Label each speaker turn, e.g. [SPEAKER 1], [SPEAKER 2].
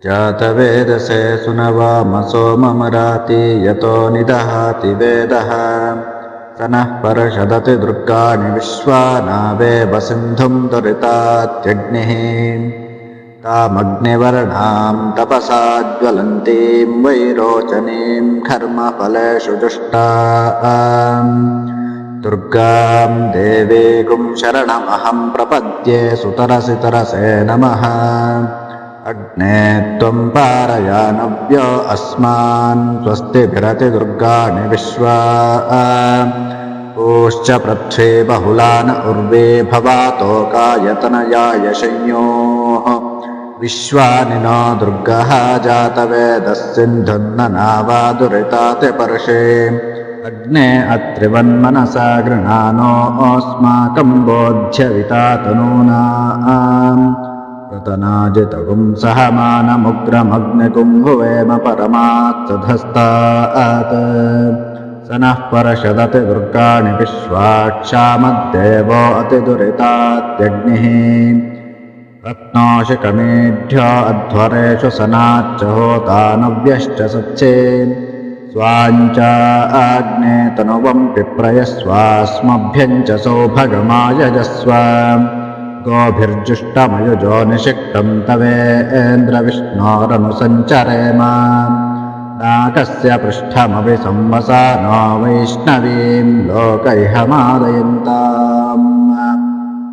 [SPEAKER 1] जातवेदसे सुनवामसो ममराति यतो निदहाति वेदः स नः पर्षदति दुर्गाणि विश्वानावेव सिन्धुं दुरितात्यग्निः तामग्निवर्णां तपसा ज्वलन्तीं वैरोचनीं कर्मफलेषु जुष्टां दुर्गां देवीं शरणमहं प्रपद्ये सुतरसि तरसे नमः अग्ने त्वं पारयानव्यो अस्मान् स्वस्तिभिरति दुर्गाणि विश्वा पूश्च पृथ्वी बहुलान उर्वे भवातोकायतनयाय शंयोः विश्वानि नो दुर्गः जातवेदः सिन्धुन्ननावादुरिताति पर्षे अग्ने अत्रिवन्मनसा गृणानोऽस्माकं बोध्यविता तनूनाम् प्रतनाजितगुं सहमानमुग्रमग्निगुं भुवेम परमात्सधस्तात् स नः पर्षदति दुर्गाणि विश्वाक्षामद्देवो अतिदुरितात्यग्निः रत्नोषिकमेढ्यो अध्वरेषु सनाच्च होतानव्यश्च सच्चे स्वाञ्च आग्ने तनुवं पिप्रयस्वास्मभ्यं च सौभगमायजस्व गोभिर्जुष्टमयुजो निषिक्तं तवेन्द्रविष्णोरनुसञ्चरेम नाकस्य पृष्ठमपि संवसानो वैष्णवीं लोकैहमादयन्ताम्